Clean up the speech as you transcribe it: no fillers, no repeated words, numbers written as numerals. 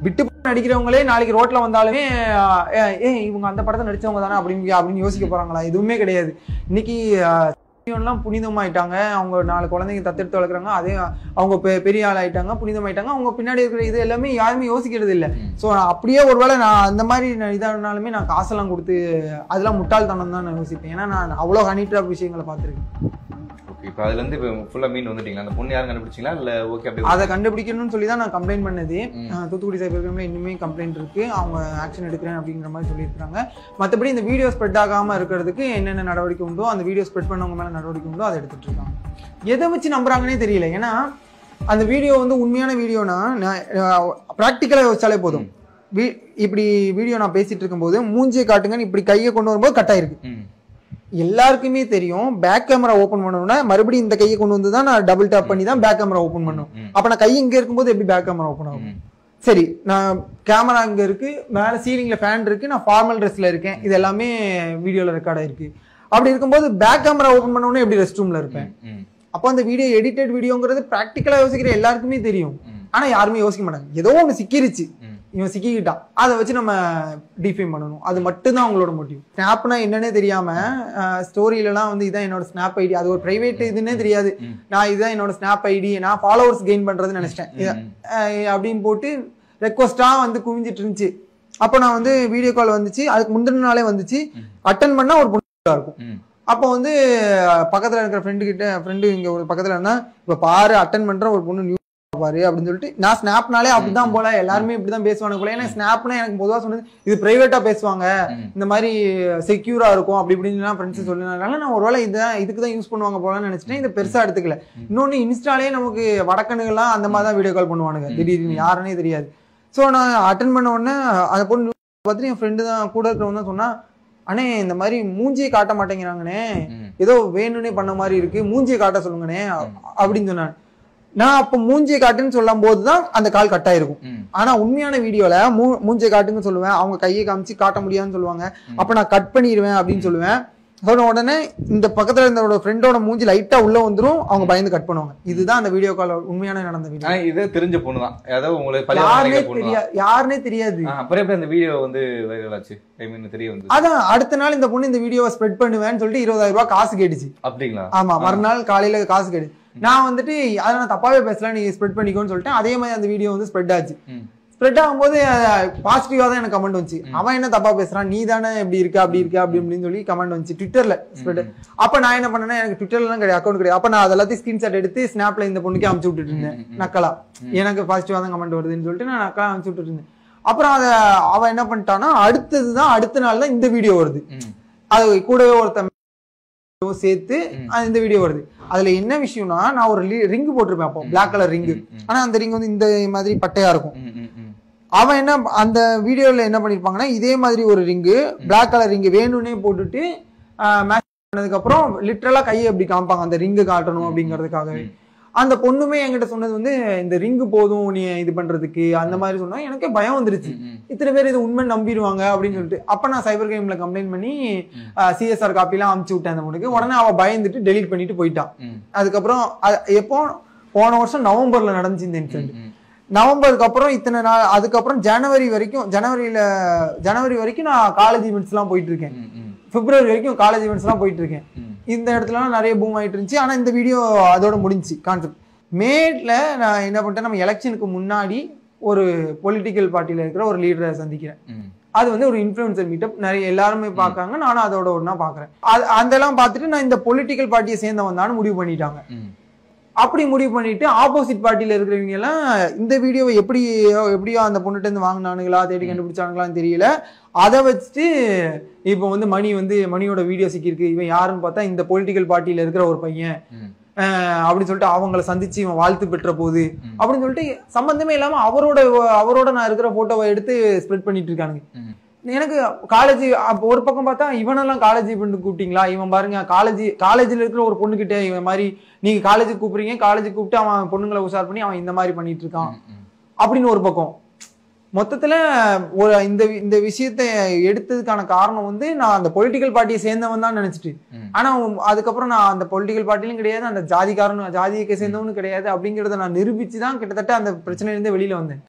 விட்டு நடிக்கிறவங்களே நாளைக்கு ரோட்ல வந்தாலுமே இவங்க அந்த படத்தை நடிச்சவங்க தானே அப்படின்னு யோசிக்க போறாங்களா? எதுவுமே கிடையாது. இன்னைக்கு எல்லாம் புனிதமாயிட்டாங்க. அவங்க 4 குழந்தைங்க தத்தெடுத்து வளர்க்குறாங்க. அதே அவங்க பெரிய ஆள் ஆயிட்டாங்க, புனிதமாயிட்டாங்க. அவங்க பின்னாடி இருக்கிற இது எல்லாமே யாருமே யோசிக்கிறது இல்லை. ஸோ அப்படியே ஒருவேளை நான் அந்த மாதிரி இதானாலுமே நான் காசெல்லாம் கொடுத்து அதெல்லாம் முட்டாள்தனம் தான் நான் யோசிப்பேன். ஏன்னா நான் அவ்வளோ ஹனி ட்ராப் விஷயங்களை பார்த்துருக்கேன். இப்போ அதுல இருந்து ஃபுல்லா மீன் வந்துட்டீங்களா? அந்த பொண்ணு யாரும் கண்டுபிடிச்சிங்களா இல்ல ஓகே அப்படி அதை கண்டுபிடிக்கணும்னு சொல்லி தான் நான் கம்ப்ளைண்ட் பண்ணது. தூத்துக்குடி சைபர் கிரைம்ல இன்னுமே கம்ப்ளைண்ட் இருக்கு. அவங்க ஆக்ஷன் எடுக்கிறேன் அப்படிங்கிற மாதிரி சொல்லியிருக்காங்க. மற்றபடி இந்த வீடியோ ஸ்ப்ரெட் ஆகாம இருக்கிறதுக்கு என்னென்ன நடவடிக்கை உண்டோ, அந்த வீடியோ ஸ்ப்ரெட் பண்ணவங்க மேல நடவடிக்கை உண்டோ அதை எடுத்துட்டு இருக்காங்க. எதை வச்சு நம்புறாங்கன்னே தெரியல. ஏன்னா அந்த வீடியோ வந்து உண்மையான வீடியோனா ப்ராக்டிக்கலா யோசிச்சாலே போதும். இப்படி வீடியோ நான் பேசிட்டு இருக்கும்போது மூஞ்சியை காட்டுங்கன்னு இப்படி கையை கொண்டு வரும்போது கட் ஆயிருக்கு. எல்லாருக்குமே தெரியும். பேக் கேமரா ஓபன் பண்ணணும்னா மறுபடியும் இந்த கையை கொண்டு வந்து தான் நான் டபுள் டேப் பண்ணி தான் பேக் கேமரா ஓபன் பண்ணும். அப்ப நான் கை இங்க இருக்கும்போது எப்படி பேக் கேமரா ஓபன் ஆகும்? சரி, நான் கேமரா இங்க இருக்கு, மேல சீலிங்ல ஃபேன் இருக்கு, நான் ஃபார்மல் ட்ரெஸ்ல இருக்கேன், இது எல்லாமே வீடியோல ரெக்கார்ட் ஆயிருக்கு. அப்படி இருக்கும்போது பேக் கேமரா ஓபன் பண்ண உடனே எப்படி ரெஸ்ட் ரூம்ல இருப்பேன்? அப்போ அந்த வீடியோ எடிட்டட் வீடியோங்கிறது பிராக்டிக்கலா யோசிக்கிற எல்லாருக்குமே தெரியும். ஆனா யாருமே யோசிக்க மாட்டாங்க. ஏதோ ஒண்ணு சிக்கிருச்சு, இவன் சிக்கிக்கிட்டான், அதை வச்சு நம்ம டிஃபைம் பண்ணணும். அது மட்டும்தான் அவங்களோட மோட்டிவ். ஸ்னாப்னா என்னன்னே தெரியாம ஸ்டோரியிலலாம் வந்து இதான் என்னோட ஸ்னாப் ஐடி, அது ஒரு பிரைவேட் இதுன்னே தெரியாது. நான் இதுதான் என்னோட ஸ்னாப் ஐடி, நான் ஃபாலோவர்ஸ் கெயின் பண்றதுன்னு நினைச்சிட்டேன் அப்படின்னு போட்டு ரெக்வஸ்டா வந்து குவிஞ்சிட்டு இருந்துச்சு. அப்போ நான் வந்து வீடியோ கால் வந்துச்சு, அதுக்கு முந்தின நாளே வந்துச்சு. அட்டன் பண்ணா ஒரு பொண்ணு இருக்கும். அப்போ வந்து பக்கத்துல இருக்கிற ஃப்ரெண்டு இங்க ஒரு பக்கத்துல இருந்தா, இப்ப பாரு அட்டன் பண்ற ஒரு பொண்ணு நியூஸ் பாரு அப்படின்னு சொல்லிட்டு, நான் ஸ்னாப்னாலே அப்படிதான் போல, எல்லாருமே இப்படிதான் பேசுவாங்க போல. ஏன்னா ஸ்னாப்னா எனக்கு பொதுவா சொன்னது இது பிரைவேட்டா பேசுவாங்க, இந்த மாதிரி செக்யூரா இருக்கும் அப்படி இப்படின்னு ஃப்ரெண்ட்ஸ் சொல்லினால நான் ஒருவேளை இதுக்குதான் யூஸ் பண்ணுவாங்க போலன்னு நினைச்சிட்டேன். இதை பெருசா எடுத்துக்கல. இன்னொன்னு இன்ஸ்டாலே நமக்கு வடக்கணுகள்லாம் அந்த மாதிரி தான் வீடியோ கால் பண்ணுவானுங்க, திடீர்னு யாருன்னே தெரியாது. ஸோ நான் அட்டன் பண்ண உடனே அதை பொண்ணு பார்த்துட்டு என் ஃப்ரெண்டு தான் கூட இருக்கிறவங்க தான் சொன்னா, அண்ணே இந்த மாதிரி மூஞ்சியை காட்ட மாட்டேங்கிறாங்கண்ணே, ஏதோ வேணும்னே பண்ண மாதிரி இருக்கு, மூஞ்சியை காட்ட சொல்லுங்கண்ணே அப்படின்னு சொன்னான். நான் அப்ப மூஞ்சியை காட்டுன்னு சொல்லும் போதுதான் அந்த கால் கட் ஆயிருக்கும். ஆனா உண்மையான வீடியோல மூஞ்சியை காட்டுன்னு சொல்லுவேன், அவங்க கையை காமிச்சு காட்ட முடியாதுன்னு சொல்லுவாங்க. அப்ப நான் கட் பண்ணிடுவேன் அப்படின்னு சொல்லுவேன். சொன்ன உடனே இந்த பக்கத்துல இருந்த ஃப்ரெண்டோட மூஞ்சி லைட்டா உள்ள வந்துரும், அவங்க பயந்து கட் பண்ணுவாங்க. இதுதான் அந்த வீடியோ கால் உண்மையான நடந்த வீடியோ. இது தெரிஞ்ச பொண்ணுதான், ஏதோ உங்களுக்கு யாருன்னே தெரியாது. அப்புறம் எப்படி அந்த வீடியோ வந்து வைரல் ஆச்சு? ஐ மீன் தெரிய வந்து அதான் அடுத்த நாள் இந்த பொண்ணு இந்த வீடியோவை ஸ்ப்ரெட் பண்ணுவேன்னு சொல்லிட்டு 20,000 ரூபாய் காசு கேட்டுச்சு. அப்படிங்களா? ஆமா, மறுநாள் காலையில காசு கேட்டுச்சு. நான் வந்துட்டு அதை நான் தப்பாவே பேசலாம், நீ ஸ்ப்ரெட் பண்ணிக்கோன்னு சொல்லிட்டு அதே மாதிரி அந்த வீடியோ வந்து ஸ்ப்ரெட் ஆச்சு. ஸ்ப்ரெட் ஆகும்போது பாசிட்டிவா தான் எனக்கு கமெண்ட் வந்துச்சு. அவன் என்ன தப்பா பேசுறான், நீ தானே இப்படி இருக்க அப்படி இருக்க அப்படின்னு சொல்லி கமெண்ட் வந்துச்சு ட்விட்டர்ல ஸ்ப்ரெட். அப்ப நான் என்ன பண்ணேன்னா, எனக்கு ட்விட்டர்லாம் கிடையாது, அக்கௌண்ட் கிடையாது. அப்ப நான் அதெல்லாத்தையும் ஸ்கிரீன்ஷாட் எடுத்து ஸ்னாப்ல இந்த பொண்ணுக்கு அனுப்பிச்சு விட்டுட்டு இருந்தேன் நக்கலா. எனக்கு பாசிட்டிவா தான் கமெண்ட் வருதுன்னு சொல்லிட்டு நான் நக்கலா அனுப்பிச்சு விட்டுட்டு இருந்தேன். அப்புறம் அவன் என்ன பண்ணிட்டான்னா, அடுத்த நாள் தான் இந்த வீடியோ வருது. அது கூடவே ஒருத்தன் சேர்த்து இந்த வீடியோ வருது. அதுல என்ன விஷயம்னா, நான் ஒரு ரிங் போட்டிருப்பேன் அப்போ, பிளாக் கலர் ரிங். ஆனா அந்த ரிங் வந்து இந்த மாதிரி பட்டையா இருக்கும். அவன் என்ன அந்த வீடியோல என்ன பண்ணிருப்பாங்கன்னா, இதே மாதிரி ஒரு ரிங்கு, பிளாக் கலர் ரிங்கு வேணும்னே போட்டுட்டு மேட்ச் பண்ணதுக்கு அப்புறம் லிட்டரலா கையை எப்படி காமிப்பாங்க அந்த ரிங்கு காட்டணும் அப்படிங்கிறதுக்காகவே. அந்த பொண்ணுமே என்கிட்ட சொன்னது வந்து, இந்த ரிங்கு போதும் நீ இது பண்றதுக்கு அந்த மாதிரி சொன்னா. எனக்கே பயம் வந்துருச்சு, இத்தனை பேர் இது உண்மை நம்பிடுவாங்க அப்படின்னு சொல்லிட்டு. அப்ப நான் சைபர் கிரைம்ல கம்ப்ளைண்ட் பண்ணி சிஎஸ்ஆர் காப்பி எல்லாம் அனுப்பிச்சு விட்டேன் அந்த பொண்ணுக்கு. உடனே அவ பயந்துட்டு டெலீட் பண்ணிட்டு போயிட்டான். அதுக்கப்புறம் எப்போ போன வருஷம் நவம்பர்ல நடந்துச்சு இந்த இன்சிடென்ட். நவம்பருக்கு அப்புறம் இத்தனை நாள், அதுக்கப்புறம் ஜனவரி வரைக்கும் நான் காலேஜ் ஈவெண்ட்ஸ் எல்லாம் போயிட்டு இருக்கேன். பிப்ரவரி வரைக்கும் காலேஜ் ஈவெண்ட்ஸ் எல்லாம் போயிட்டு இருக்கேன். இந்த இடத்துலலாம் நிறைய பூம் ஆயிட்டு இருந்துச்சு. ஆனா இந்த வீடியோ அதோட முடிஞ்சு கான்செப்ட். மேட்ல நான் என்ன பண்ணிட்டேன், நம்ம எலெக்ஷனுக்கு முன்னாடி ஒரு பொலிட்டிக்கல் பார்ட்டியில இருக்கிற ஒரு லீடரை சந்திக்கிறேன். அது வந்து ஒரு இன்ஃப்ளூயன்சர் மீட்டப், நிறைய எல்லாருமே பார்க்காங்க, நானும் அதோட ஒன்னா பாக்குறேன். அதெல்லாம் பார்த்துட்டு நான் இந்த பொலிட்டிக்கல் பார்ட்டியை சேர்ந்தவன் தான் முடிவு பண்ணிட்டாங்க. அப்படி முடிவு பண்ணிட்டு ஆப்போசிட் பார்ட்டியில இருக்கிறவங்க எல்லாம் இந்த வீடியோவை எப்படியோ அந்த பொண்ணுகிட்ட இருந்து வாங்கினானுங்களா, தேடி கண்டுபிடிச்சானுங்களான்னு தெரியல. அதை வச்சுட்டு இப்போ வந்து மணியோட வீடியோ சிக்கிருக்கு, இவன் யாருன்னு பார்த்தா இந்த பொலிட்டிக்கல் பார்ட்டியில இருக்கிற ஒரு பையன் அப்படின்னு சொல்லிட்டு அவங்களை சந்திச்சு இவன் வாழ்த்து பெற்ற போது அப்படின்னு சொல்லிட்டு சம்பந்தமே இல்லாம அவரோட நான் இருக்கிற போட்டோவை எடுத்து ஸ்ப்ரெட் பண்ணிட்டு இருக்கானுங்க. எனக்கு காலேஜ் அப்போ ஒரு பக்கம் பார்த்தா, இவனெல்லாம் காலேஜ் கூப்பிட்டீங்களா, இவன் பாருங்க காலேஜ்ல இருக்கிற ஒரு பொண்ணு கிட்ட இவன் மாதிரி நீங்க காலேஜுக்கு கூப்பிடுறீங்க, காலேஜுக்கு கூப்பிட்டு அவன் பொண்ணுங்களை உஷார் பண்ணி அவன் இந்த மாதிரி பண்ணிட்டு இருக்கான் அப்படின்னு ஒரு பக்கம். மொத்தத்துல இந்த விஷயத்தை எடுத்ததுக்கான காரணம் வந்து, நான் அந்த பொலிட்டிக்கல் பார்ட்டியை சேர்ந்தவன் தான் நினைச்சிட்டு, ஆனா அதுக்கப்புறம் நான் அந்த பொலிட்டிக்கல் பார்ட்டிலும் கிடையாது, அந்த ஜாதியை சேர்ந்தவனு கிடையாது அப்படிங்கறத நான் நிரூபிச்சுதான் கிட்டத்தட்ட அந்த பிரச்சனையில இருந்து வெளியில வந்தேன்.